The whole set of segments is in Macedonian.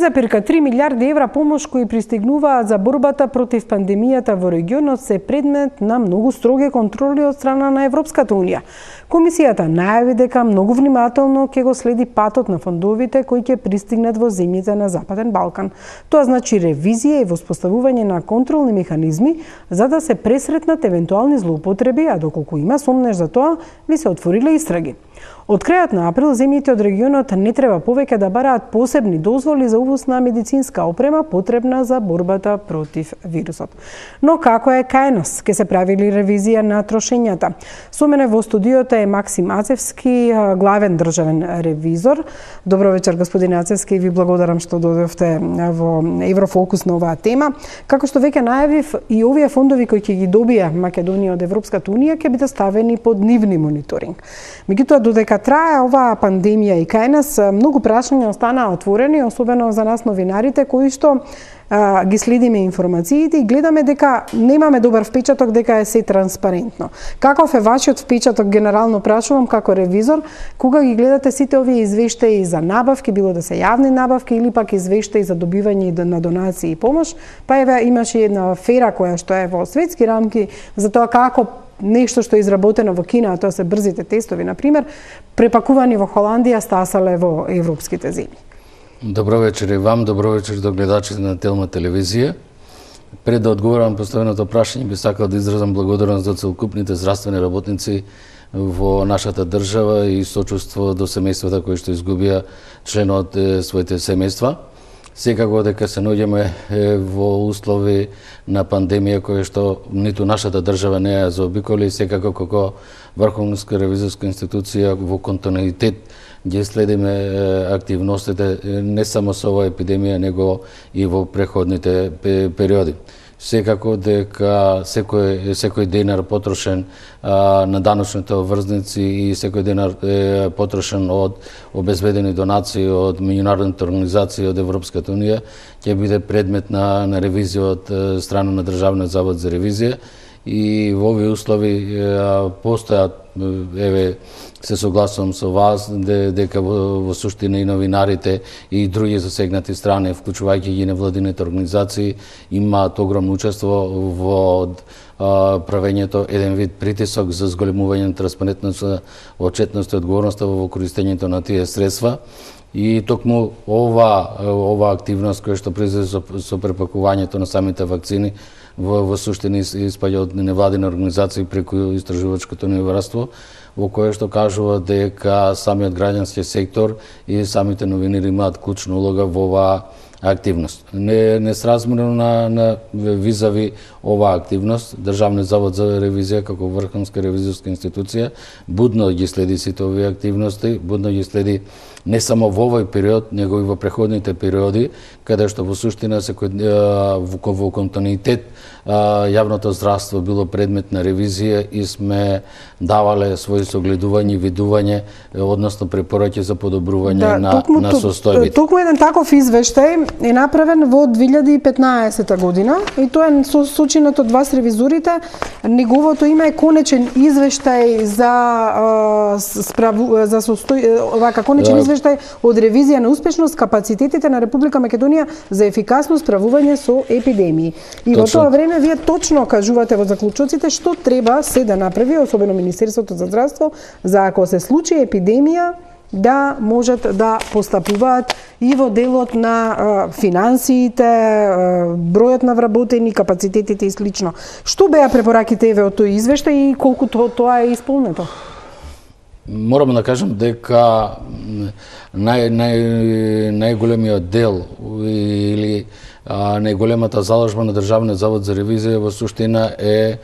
3,3 милиарди евра помош кои пристигнуваат за борбата против пандемијата во регионот се предмет на многу строги контроли од страна на Европската Унија. Комисијата најави дека многу внимателно ќе го следи патот на фондовите кои ќе пристигнат во земјите на Западен Балкан. Тоа значи ревизија и воспоставување на контролни механизми за да се пресретнат евентуални злоупотреби, а доколку има сомнеж за тоа, ви се отвориле истраги. Од крајот на април земјите од регионот не треба повеќе да бараат посебни дозволи за увоз на медицинска опрема потребна за борбата против вирусот. Но како е кај нас? Ке се правили ревизија на трошењата. Со мене во студиото е Максим Ацевски, главен државен ревизор. Добро вечер, господин Ацевски, ви благодарам што дојдовте во Еврофокус на оваа тема. Како што веќе најавив, и овие фондови кои ќе ги добија Македонија од Европската Унија ќе бидат ставени под нивни мониторинг. Меѓутоа, додека трае оваа пандемија и кај нас, многу прашања останаа отворени, особено за нас новинарите кои што ги следиме информациите и гледаме дека немаме добар впечаток дека е се транспарентно. Каков е вашиот впечаток, генерално прашувам како ревизор, кога ги гледате сите овие извештаи за набавки, било да се јавни набавки или пак извештаи за добивање на донации и помош, па еве имаше една афера која што е во светски рамки за тоа како нешто што е изработено во Кина, а тоа се брзите тестови, например, препакувани во Холандија, стасале во европските земји. Добро вечер и вам, добро вечер до гледачите на Телма телевизија. Пред да одговорам поставеното прашање, би сакал да изразам благодарност до целокупните здравствени работници во нашата држава и сочувство до семејствата кои што изгубија член од своите семејства. Секако дека се наоѓаме во услови на пандемија која што ниту нашата држава не ја заобиколи, секако како Врховна ревизорска институција во континуитет ги следиме активностите не само со оваа епидемија, него и во преходните периоди. Секако дека секој денар потрошен на даночните обврзници и секој денар потрошен од обезбедени донации од меѓународните организации од Европската Унија ќе биде предмет на ревизија од страна на Државниот завод за ревизија и во овие услови постојат, еве, се согласувам со вас дека во суштина и новинарите и други засегнати страни, вклучувајќи ги невладините организации, имаат огромно учество во правењето еден вид притисок за зголемување на транспарентноста, отчетноста и одговорноста во користењето на тие средства. И токму ова активност која што произлезе со препакувањето на самите вакцини во суштина испаѓа од невладини организации преку истражувачкото новинарство, во кое што кажува дека самиот граѓански сектор и самите новинари имаат клучна улога во оваа активност. Несразмерно на визави оваа активност, Државниот завод за ревизија како Врховна ревизорска институција будно ги следи сите овие активности, будно ги следи не само во овој период, него и во преходните периоди, каде што во суштина во континуитет јавното здравство било предмет на ревизија и сме давале своји согледувања и видување, односно препораки за подобрување на состојбите. Токму еден таков извештај е направен во 2015 година и тоа е сочинат од вас ревизорите. Неговото име е конечен извештај конечен извештај од ревизија на успешност капацитетите на Република Македонија за ефикасно справување со епидемии. И во тоа време вие точно кажувате во заклучоците што треба се да направи, особено Министерството за здравство, за ако се случи епидемија, да можат да постапуваат и во делот на финансиите, бројот на вработени, капацитетите и слично. Што беа препораките еве од тој извештај и колку тоа е исполнето? Морам да кажам дека најголемиот дел или најголемата заложба на Државниот завод за ревизија во суштина е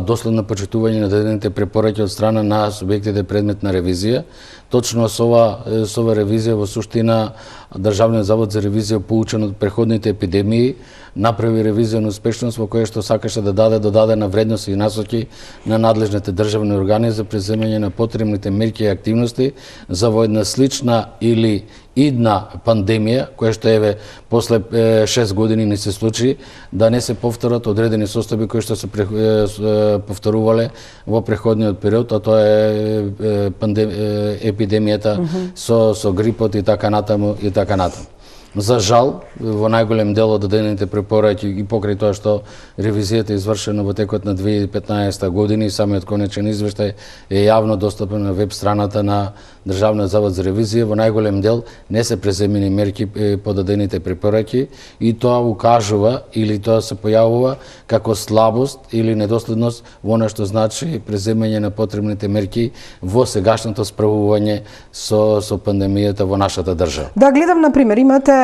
доследно почитување на дадените препораки од страна на субјектите предмет на ревизија. Точно со ова ревизија во суштина Државниот завод за ревизија, поучен од преходните епидемии, направи ревизија на успешност во која што сакаше да даде додадена вредност и насоки на надлежните државни органи за преземање на потребните мерки и активности за во една слична или идна пандемија, која што еве после 6 години не се случи, да не се повторат одредени состојби кои што се повторувале во преходниот период, а тоа е епидемијата со грипот и така натаму и така натаму. За жал, во најголем дел од дадените препораки и покрај тоа што ревизијата е извршена во текот на 2015 година и самиот конечен извештај е јавно достапен на веб страната на Државниот завод за ревизија, во најголем дел не се преземени мерки по дадените препораки и тоа укажува или тоа се појавува како слабост или недоследност во она што значи преземање на потребните мерки во сегашното справување со пандемијата во нашата држава. Да, гледам на пример, имате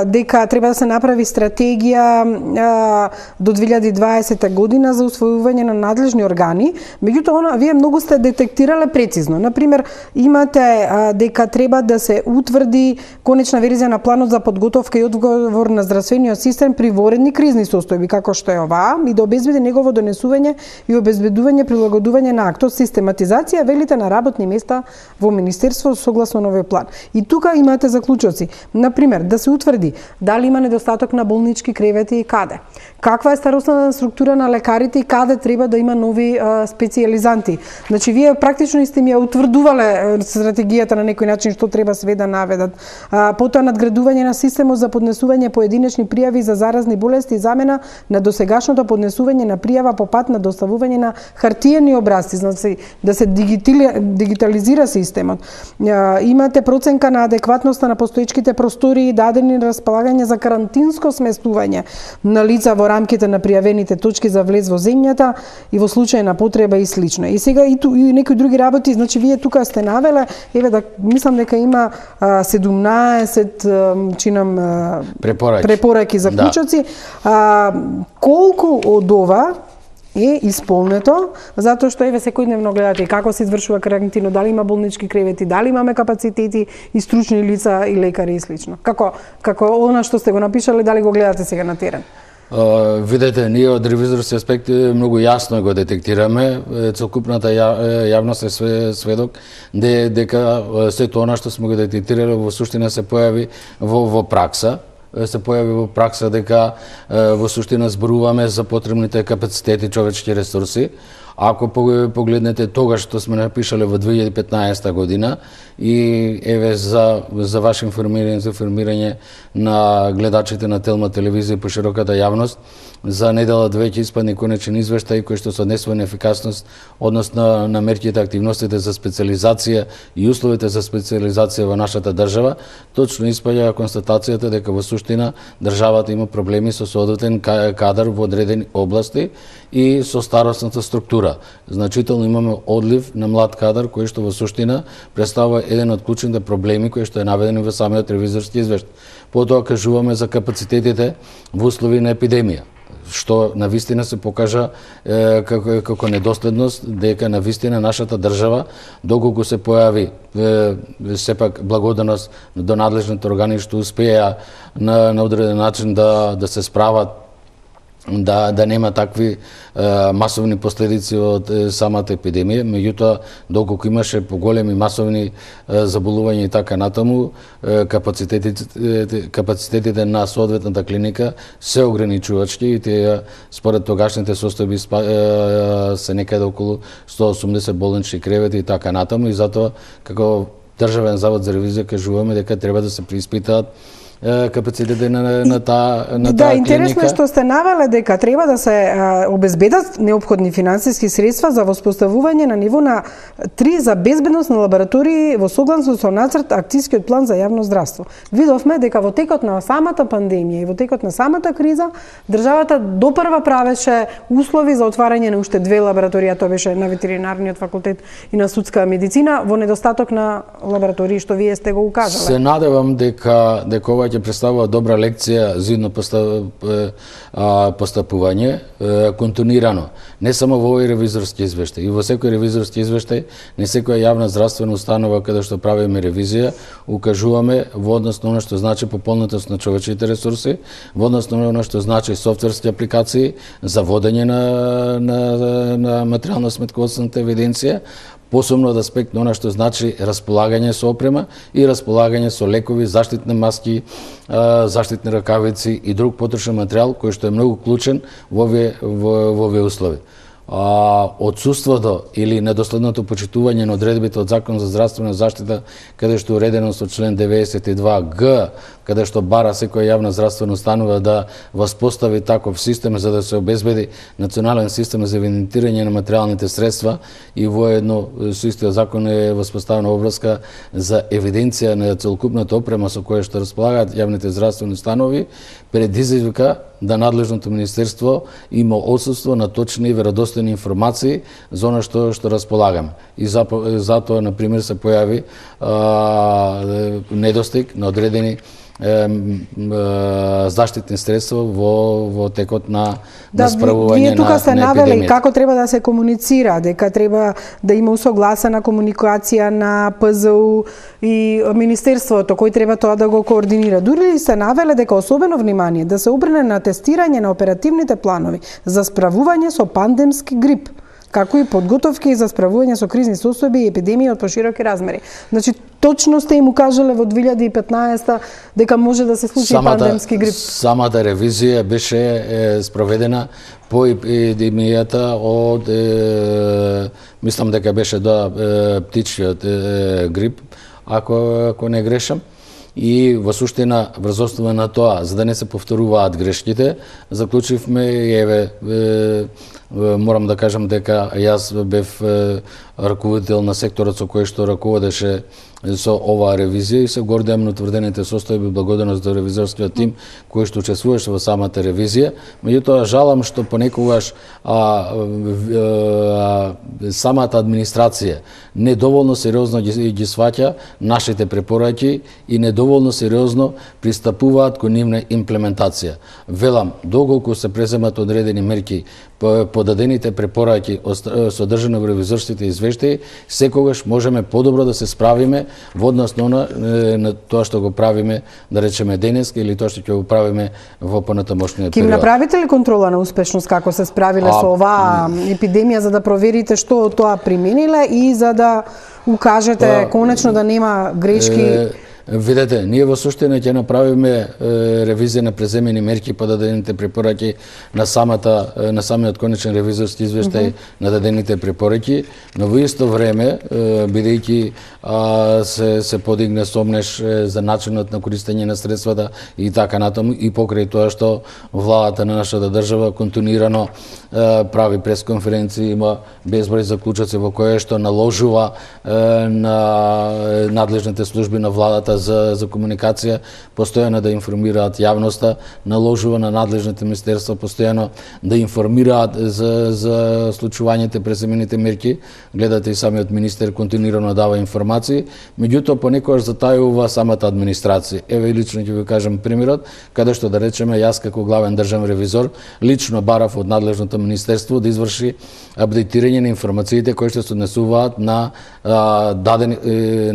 дека треба да се направи стратегија до 2020 година за усвојување на надлежни органи, меѓутоа вие многу сте детектирале прецизно. На пример, имате дека треба да се утврди конечна верзија на планот за подготовка и одговор на здравствениот систем при воредни кризни состојби, како што е оваа, и да обезбеди негово донесување и обезбедување прилагодување на актот, систематизација, велите, на работни места во Министерство согласно новиот план. И тука имате заклучоци. На пример, да се утврди дали има недостаток на болнички кревети и каде. Каква е старосна структура на лекарите и каде треба да има нови специјализанти. Значи, вие практично сте ми ја утврдувале стратегијата на некој начин што треба све да наведат. Потоа надградување на системот за поднесување поединечни пријави за заразни болести и замена на досегашното поднесување на пријава по пат на доставување на хартиени образци, значи да се дигитализира системот. Имате проценка на адекватноста на постоечките простори дадени на располагање за карантинско сместување на лица во рамките на пријавените точки за влез во земјата и во случај на потреба и слично. И сега и некои други работи, значи вие тука сте навеле, еве да мислам дека има 17 чинам препораки заклучоци. Да. Колку од ова е исполнето, затоа што еве секојдневно гледате како се извршува карантина, дали има болнички кревети, дали имаме капацитети и стручни лица и лекари и слично. Како она што сте го напишале, дали го гледате сега на терен? Видете, ние од ревизорски аспект многу јасно го детектираме. Целокупната јавност е сведок дека сето она што сме го детектирале во суштина се појави во пракса. Се појави во пракса дека во суштина зборуваме за потребните капацитети човечки ресурси. Ако погледнете тогаш што сме напишале во 2015 година и еве за ваше информирање, за информирање на гледачите на Телма телевизија и по широката јавност, за недела 2 ќе испадне конечен извештај кој што се однесува на ефикасност односно на мерките, активностите за специализација и условите за специализација во нашата држава. Точно испаѓа констатацијата дека во суштина државата има проблеми со соодветен кадар во одредени области и со старосната структура. Значително имаме одлив на млад кадар кој што во суштина представува еден од клучните проблеми кој што е наведен во самиот ревизорски извештај. Потоа кажуваме за капацитетите во услови на епидемија, што навистина се покажа како недоследност, дека навистина нашата држава, доколку се појави сепак благодарност до надлежните органи што успеа на одреден начин да се справат, да нема такви масовни последици од самата епидемија, меѓутоа доколку имаше поголеми масовни заболувања и така натаму, капацитетите на соодветната клиника се ограничувачки и тие според тогашните состојби се некаде околу 180 болнични кревети и така натаму, и затоа како Државен завод за ревизија кажуваме дека треба да се преиспитаат капацитетите на таа клиника. Да, интересно е што сте навеле дека треба да се обезбедат неопходни финансиски средства за воспоставување на ниво на 3 за безбедност на лаборатории во согласно со нацрт акцијскиот план за јавно здравство. Видовме дека во текот на самата пандемија и во текот на самата криза државата допрва правеше услови за отварање на уште 2 лаборатории, тоа беше на ветеринарниот факултет и на судска медицина, во недостаток на лаборатории што вие сте го укажале. Се надевам дека ова ќе представува добра лекција за идно постапување континуирано. Не само во овој ревизорски извештај, и во секој ревизорски извештај, не секоја јавна здравствена установа каде што правиме ревизија, укажуваме во однос на она што значи пополнетост на човечките ресурси, во однос на она што значи софтверски апликации за водење на материјално-сметководствената евиденција, посебно од аспект на она што значи располагање со опрема и располагање со лекови, заштитни маски, заштитни ракавици и друг потрошен материјал кој што е многу клучен во овие услови. отсуството или недоследното почитување на одредбите од Закон за здравствена заштита, каде што е уредено со член 92г, каде што бара секоја јавна здравствена установа да воспостави таков систем за да се обезбеди национален систем за евидентирање на материјалните средства и воедно со истиот закон е воспоставена обврска за евиденција на целокупната опрема со која што располагаат јавните здравствени установи, предизвика да надлежното министерство има отсутство на точни и веродостојни информации за она што располагаме. И затоа, на пример, се појави недостиг на одредени заштитни средства во текот на справување на вие тука сте навели епидемијата. како треба да се комуницира, дека треба да има усогласена комуникација на ПЗУ и Министерството, кој треба тоа да го координира. Дури ли се навеле дека особено внимание да се обрне на тестирање на оперативните планови за справување со пандемски грип, како и подготовки за справување со кризни состојби и епидемии од пошироки размери. Значи, точно сте им укажале во 2015 дека може да се случи пандемски грип. Самата ревизија беше спроведена по епидемијата од мислам дека беше птичиот грип, ако не грешам. И во суштина, врз основа на тоа, за да не се повторуваат грешките, заклучивме и морам да кажам дека јас бев раководител на секторот со кој што раководеше со оваа ревизија и се гордеам на утврдените состојби, благодарност до ревизорскиот тим кој што учествуваше во самата ревизија. Меѓутоа, жалам што понекогаш самата администрација недоволно сериозно ги сваќа нашите препораки и недоволно сериозно пристапуваат кон нивна имплементација. Велам, доколку се преземат одредени мерки по дадените препораки содржани во ревизорските извештаи, секогаш можеме подобро да се справиме во однос на тоа што го правиме, да речеме денеска, или тоа што ќе го правиме во понатамошниот период. Ќе направите ли контрола на успешност како се справиле со оваа епидемија, за да проверите што од тоа примениле и за да укажете конечно да нема грешки? Видете, ние во суштина ќе направиме ревизија на преземени мерки по дадените препораки на самиот конечен ревизорски извештај на дадените препораки, но во исто време, бидејќи се подигне сомнеш за начинот на користење на средствата и така натаму, и покрај тоа што владата на нашата држава континуирано прави пресконференции, има безброј заклучоци во кои што наложува на надлежните служби на владата за комуникација постојано да информираат јавноста, наложува на надлежните министерства постојано да информираат за случувањето преземените мерки. Гледате и самиот министер континуирано дава информации, меѓутоа понекогаш затајува самата администрација. Еве лично ќе ви кажам примерот, каде што да речеме јас како главен државен ревизор лично барав од надлежното министерство да изврши апдейтирање на информациите кои што се однесуваат на дадени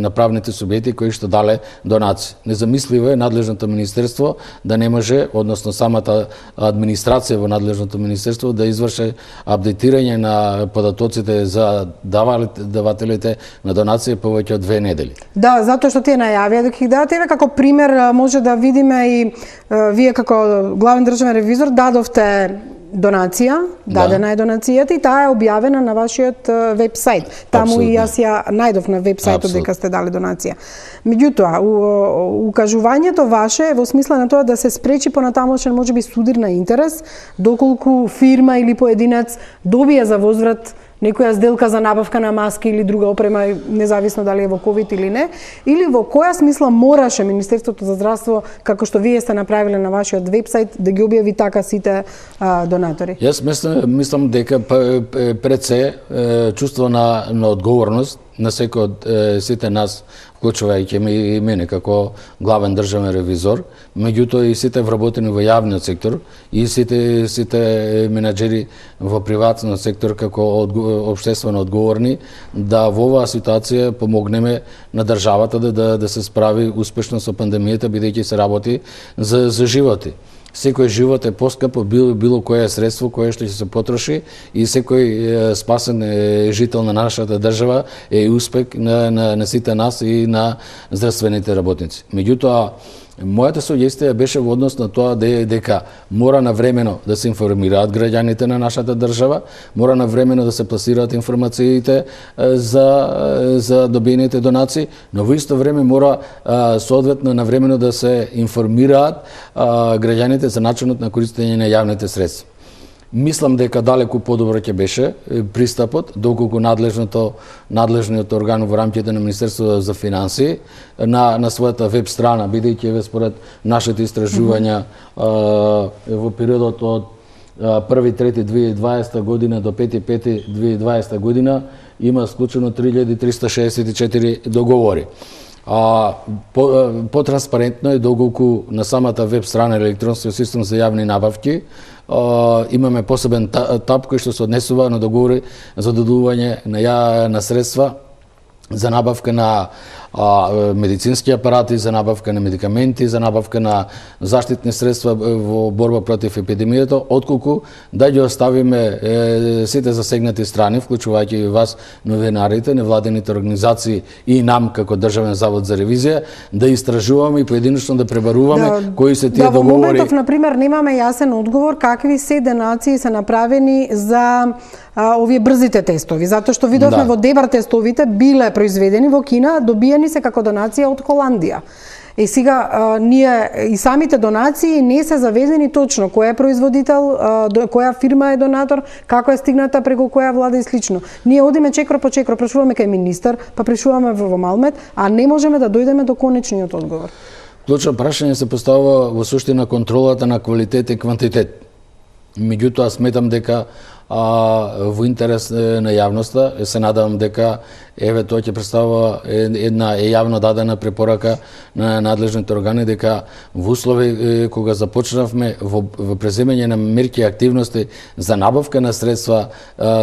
на правните субјекти кои што дале донации. Незамисливо е надлежното министерство да не може, односно самата администрација во надлежното министерство да изврши апдейтирање на податоците за давателите на донации повеќе од 2 недели. Да, затоа што тие најавија дека ги дадат, еве како пример може да видиме и вие како главен државен ревизор дадовте донација, дадена е донацијата и таа е објавена на вашиот веб-сайт. Таму и јас ја најдов на веб-сајтот дека сте дали донација. Меѓутоа, укажувањето ваше е во смисла на тоа да се спречи понатамошен можеби судир на интерес, доколку фирма или поединец добија за возврат некоја сделка за набавка на маски или друга опрема, независно дали е во ковид или не, или во која смисла мораше Министерството за здравство, како што вие сте направиле на вашиот веб-сајт, да ги објави така сите донатори? Јас мислам дека пред се чувство на одговорност на секој од сите нас, вклучувајќи и мене како главен државен ревизор, меѓутоа и сите вработени во јавниот сектор и сите менаџери во приватниот сектор како општествено одговорни, да во оваа ситуација помогнеме на државата да се справи успешно со пандемијата, бидејќи се работи за животи. Секој живот е поскапо, било кое средство кое што ќе се потроши, и секој спасен жител на нашата држава е успех на сите нас и на здравствените работници. Меѓутоа, Мојата сугестија беше во однос на тоа дека мора навремено да се информираат граѓаните на нашата држава, мора навремено да се пласираат информациите за добиените донации, но во исто време мора соодветно навремено да се информираат граѓаните за начинот на користење на јавните средства. Мислам дека далеку подобро ќе беше пристапот, доколку надлежниот орган во рамките на Министерството за финансии на својата веб страна, бидејќи според нашите истражувања во периодот од 1.3.2020 година до 5.5.2020 година има склучено 3364 договори. По-транспарентно е доколку на самата веб страна електронски систем за јавни набавки имаме посебен таб кој што се однесува на договори за додување на средства за набавка на медицински апарати, за набавка на медикаменти, за набавка на заштитни средства во борба против епидемијата, отколку да ги оставиме сите засегнати страни, вклучувајќи и вас, новинарите, невладените организации и нам како Државен завод за ревизија, да истражуваме и поединечно да пребаруваме кои се тие договори. Во моментов, например, немаме јасен одговор какви се денации се направени за овие брзите тестови, затоа што видовме во Дебар тестовите биле произведени во Кина, добиени се како донација од Холандија. И сега ние и самите донации не се завезени точно кој е производител, која фирма е донатор, како е стигната преку која влада и слично. Ние одиме чекор по чекор, прашуваме кај министер, па прашуваме во Малмет, а не можеме да дојдеме до конечниот одговор. Клучно прашање се поставува во суштина контролата на квалитет и квантитет. Меѓутоа сметам дека во интерес на јавноста, се надевам дека тоа ќе представува една јавно дадена препорака на надлежните органи дека во услови кога започнавме во преземање на мерки и активности за набавка на средства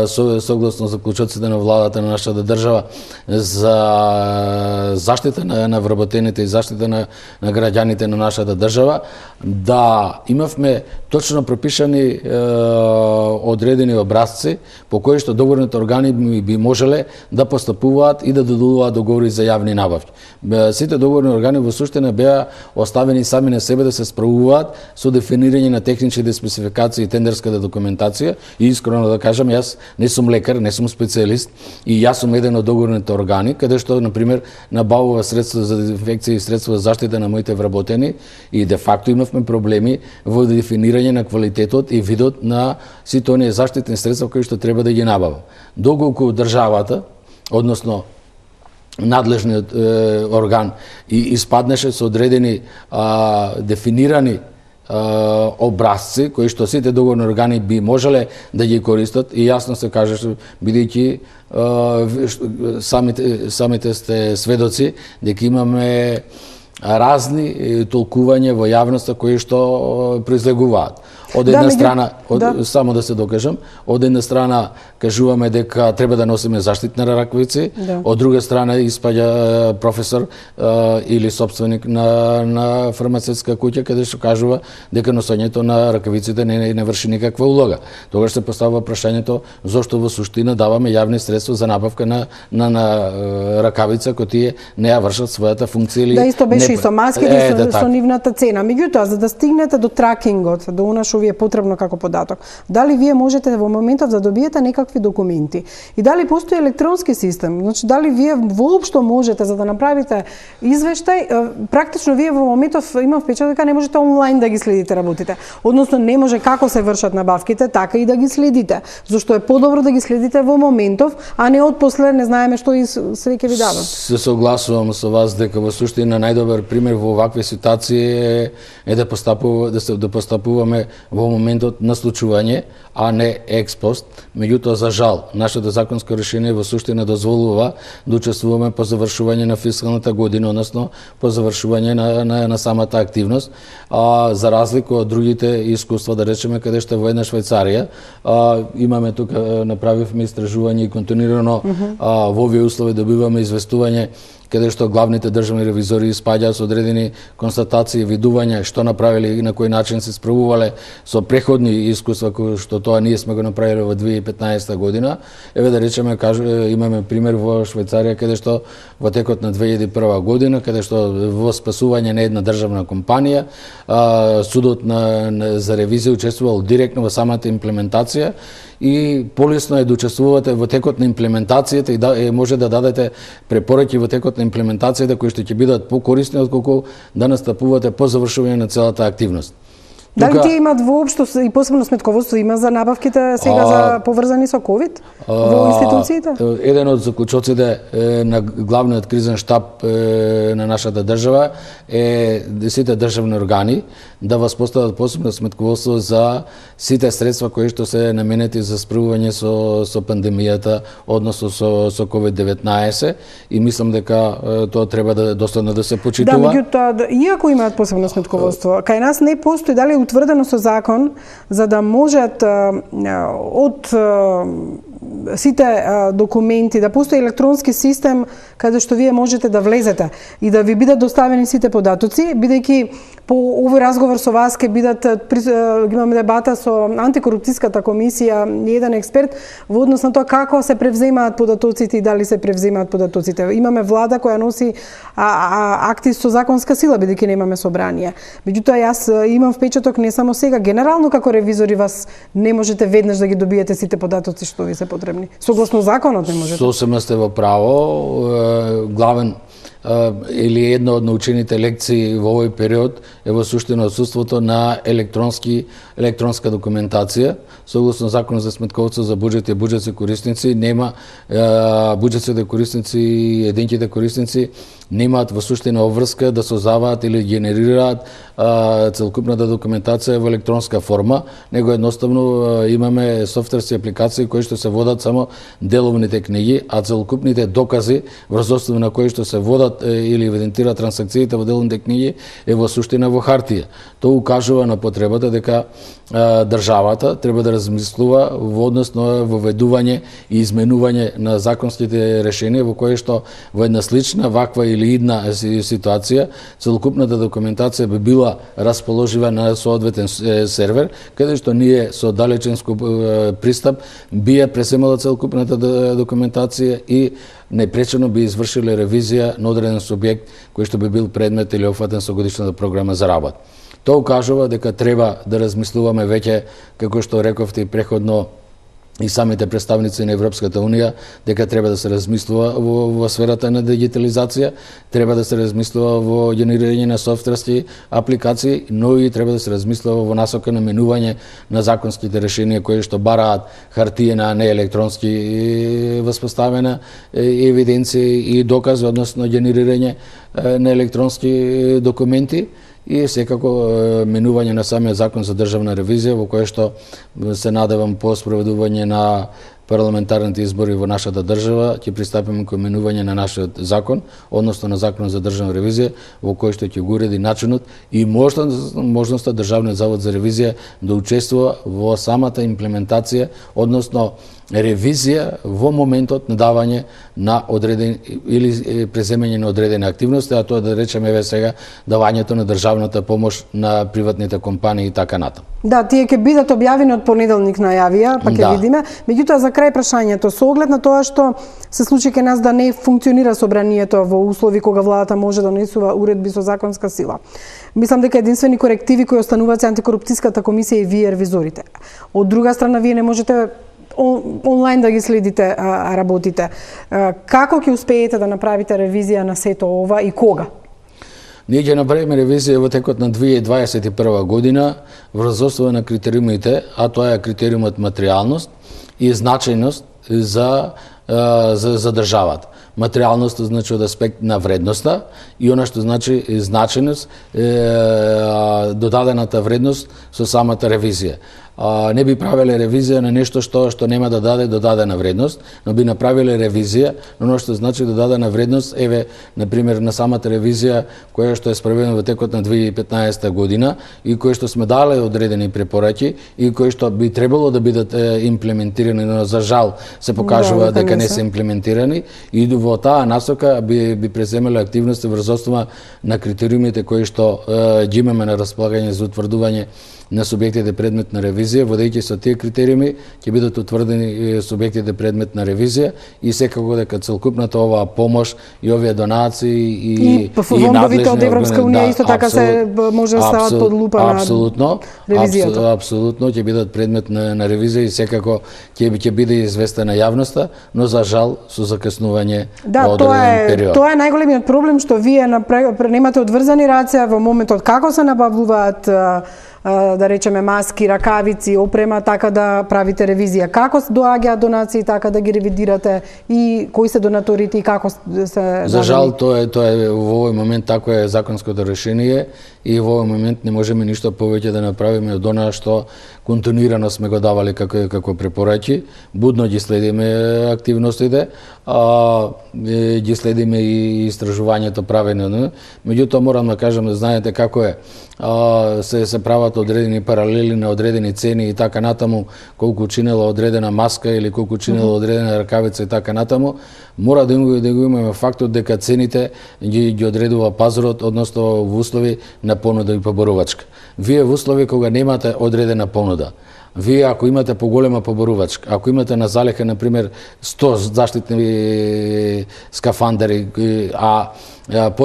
согласно заклучоците на владата на нашата држава за заштита на вработените и заштита на граѓаните на нашата држава, да имавме точно пропишани одредени образци по кои што договорните органи би можеле да постапуваат и да додолуваат договори за јавни набавки. Сите договорни органи во суштина беа оставени сами на себе да се справуваат со дефинирање на техничките спецификации и тендерската документација и искрено да кажам, јас не сум лекар, не сум специјалист и јас сум еден од договорните органи каде што на пример набавува средства за дезинфекција и средства за заштита на моите вработени и де факто имавме проблеми во дефинирање на квалитетот и видот на сите оние заштитни средства кои што треба да ги набава. Доколку државата, односно надлежниот орган и испаднеше со одредени дефинирани образци кои што сите договорни органи би можеле да ги користат и јасно се кажеше бидејќи самите сте сведоци дека имаме разни толкувања во јавноста кои што произлегуваат. Од една страна, само да се докажам, од една страна кажуваме дека треба да носиме заштитни ракавици, од друга страна испаѓа професор или собственик на фармацевтска куќа каде што кажува дека носењето на ракавиците не врши никаква улога. Тогаш се поставува прашањето зошто во суштина даваме јавни средства за набавка на ракавица кои тие не ја вршат својата функција или исто беше и со маските со нивната цена. Меѓутоа, за да стигнете до тракингот, до она што ви е потребно како податок, дали вие можете во моментов да добиете некакви документи и дали постои електронски систем, значи дали вие воопшто можете за да направите извештај, практично вие во моментов имам впечаток дека не можете онлайн да ги следите работите. Односно не може како се вршат набавките, така и да ги следите. Зашто е подобро да ги следите во моментов, а не отпосле не знаеме што и све ќе ви дава. Се согласувам со вас дека во суштина најдобар пример во овакви ситуации е да постапуваме во моментот на случување, а не експост. Меѓутоа, за жал, нашето законско решение во суштина дозволува да учествуваме по завршување на фискалната година, односно по завршување на самата активност, за разлика од другите искуства, да речеме, каде што во една Швајцарија имаме тука, направивме истражување и континуирано во овие услови добиваме известување каде што главните државни ревизори испаѓаат со одредени констатации, видувања што направиле и на кој начин се справувале со преходни искуства кои што тоа ние сме го направиле во 2015 година. Еве да речеме, имаме пример во Швајцарија каде што во текот на 2001 година, каде што во спасување на една државна компанија, судот за ревизија учествувал директно во самата имплементација и полесно е да учествувате во текот на имплементацијата и може да дадете препораки во текот на имплементацијата кои што ќе бидат покорисни отколку да настапувате по завршување на целата активност. Дали тие имаат воопшто и посебно сметководство има за набавките сега за поврзани со ковид во институциите? Еден од заклучоците на главниот кризен штаб на нашата држава е сите државни органи да воспостават посебно сметководство за сите средства кои што се наменети за справување со пандемијата, односно со COVID-19 и мислам дека тоа треба да доследно да се почитува. Да, меѓутоа, иако имаат посебно сметководство, кај нас не постои дали утврдено со закон за да можат од сите документи да постои електронски систем каде што вие можете да влезете и да ви бидат доставени сите податоци, бидејќи по овој разговор со вас ќе бидат имаме дебата со антикорупцијската комисија и еден експерт во однос на тоа како се превземаат податоците и дали се превземаат податоците. Имаме влада која носи акти со законска сила бидејќи немаме собрание. Меѓутоа јас имам впечаток не само сега, генерално како ревизори вас не можете веднаш да ги добиете сите податоци што ви се потребни. Согласно законот не можете. Сосема сте во право. Главен или една од научените лекции во овој период е во суштина отсуството на електронска документација. Согласно Закон за сметководство за буџет и буџетски корисници нема буџетските корисници и единките корисници немаат во суштина обврска да создаваат или генерираат целокупната документација во електронска форма, него едноставно имаме софтверски апликации кои што се водат само деловните книги, а целокупните докази врз основа на кои што се водат или евидентираат трансакциите во деловните книги е во суштина во хартија. Тоа укажува на потребата дека државата треба да размислува во однос на воведување и изменување на законските решенија во кои што во една слична ваква или идна ситуација целокупната документација би била расположива на соодветен сервер, каде што ние со далеченско пристап би ја пресемала целокупната документација и непречено би извршиле ревизија на одреден субјект кој што би бил предмет или опфатен со годишната програма за работа. Тоа укажува дека треба да размислуваме веќе, како што рековте и преходно и самите представници на Европската Унија, дека треба да се размислува во сферата на дигитализација, треба да се размислува во генерирање на софтверски апликации, но и треба да се размислува во насока на менување на законските решенија кои што бараат хартиена, а не електронски воспоставена евиденција и докази, односно генерирање на електронски документи и секако менување на самиот закон за државна ревизија во кое што се надевам по спроведување на парламентарните избори во нашата држава ќе пристапиме кон менување на нашиот закон, односно на законот за државна ревизија во кој што ќе го уреди начинот и можноста Државниот завод за ревизија да учествува во самата имплементација, односно ревизија во моментот на давање на одреден или преземање на одредени активности, а тоа да речеме еве сега давањето на државната помош на приватните компании и така натаму. Да, тие ќе бидат објавени од понеделник најавија, па ќе видиме. Меѓутоа за крај прашањето, со оглед на тоа што се случи кај нас да не функционира собранието во услови кога владата може да донесува уредби со законска сила. Мислам дека единствени корективи кои остануваат се антикорупцијската комисија и вие ревизорите. Од друга страна, вие не можете онлайн да ги следите работите. Како ќе успеете да направите ревизија на сето ова и кога? Ние ќе направиме ревизија во текот на 2021 година врз основа на критериумите, а тоа е критериумот материјалност и значајност за државата. Материјалност значи од аспект на вредноста и она што значи значајност, додадената вредност со самата ревизија. не би правеле ревизија на нешто што нема да даде додадена вредност, но би направиле ревизија на оно што значи додадена вредност, еве на пример на самата ревизија која што е спроведена во текот на 2015 година и која што сме дале одредени препораки и кои што би требало да бидат имплементирани, но за жал се покажува дека не се имплементирани, и во таа насока би преземале активности врз основа на критериумите кои што ги имаме на располагање за утврдување на субјектите предмет на ревизија. Водејќи со тие критериуми ќе бидат утврдени субјектите предмет на ревизија и секако дека целокупната оваа помош и овие донации и фондовите од Европска унија исто така се може да стават под лупа на ревизијата. Апсолутно ќе бидат предмет на ревизија и секако ќе биде известена јавноста, но за жал со закъснување во одреден период. Тоа е најголемиот проблем што вие немате одврзани раце во моментот како се набавуваат да речеме маски, ракавици, опрема, така да правите ревизија. Како доаѓаат донации, така да ги ревидирате и кои се донаторите и како се... За жал, тоа е во овој момент тако е законското решение и во овој момент не можеме ништо повеќе да направиме од она што континуирано сме го давали како препораки. Будно ги следиме активностите, ги следиме и истражувањето правено. Меѓутоа морам да кажам, знаете како е. Се прават одредени паралели на одредени цени и така натаму, колку чинела одредена маска или колку чинела одредена ракавица и така натаму. Мора да го имаме фактот дека цените ги одредува пазарот, односно во услови на понуда и поборувачка. Вие во услови кога немате одредена понуда, вие ако имате поголема поборувачка, ако имате на залеха на пример 100 заштитни скафандери,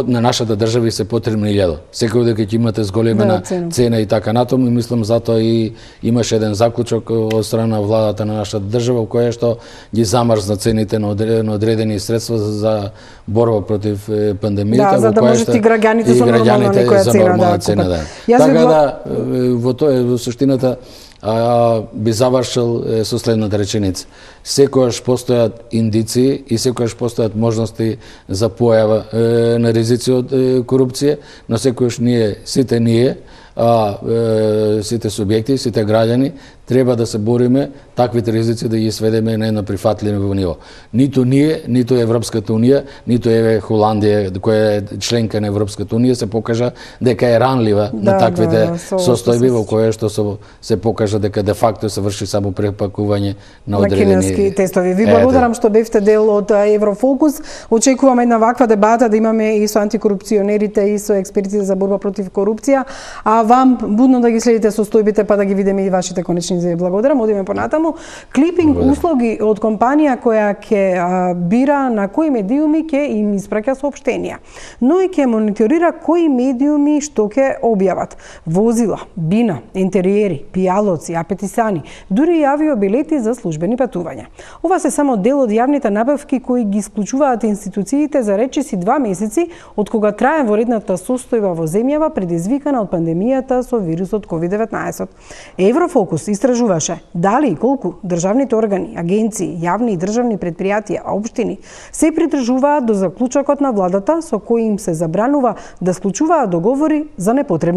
на нашата држава се потребни 1000. Секој дека ќе имате зголемена цена и така натаму, и мислам затоа и имаше еден заклучок од страна на владата на нашата држава која што ги замрзна цените на одредени средства за борба против пандемијата, за да можат и граѓаните со нормална некоја цена да купат. Така да во тоа во суштината би завршил со следната реченица. Секогаш постојат индиции и секогаш постојат можности за појава на ризици од корупција, но секогаш сите субјекти, сите граѓани треба да се бориме таквите ризици да ги сведеме на едно прифатливо ниво. Ниту ние, ниту Европската унија, ниту еве Холандија, која е членка на Европската унија, се покажа дека е ранлива на таквите состојби во која што се покажа дека де факто се врши само препакување на одредени кинески тестови. Ви благодарам што бевте дел од Еврофокус. Очекуваме една ваква дебата да имаме и со антикорупционерите и со експертите за борба против корупција, а вам будно да ги следите состојбите па да ги видиме и вашите конечни. Ви благодарам, одиме понатаму. Клипинг услуги од компанија која ќе бира на кои медиуми ќе им испраќа соопштенија, но и ќе мониторира кои медиуми што ќе објават. Возила, бина, интериери, пијалоци, апетисани, дури и авиобилети за службени патувања. Ова се само дел од јавните набавки кои ги исклучуваат институциите за речиси 2 месеци од кога трае воредната состојба во земјава предизвикана од пандемијата со вирусот COVID-19. Еврофокус истражуваше дали и колку државните органи, агенции, јавни и државни предпријатија, општини се придржуваат до заклучокот на владата со кој им се забранува да склучуваат договори за непотребни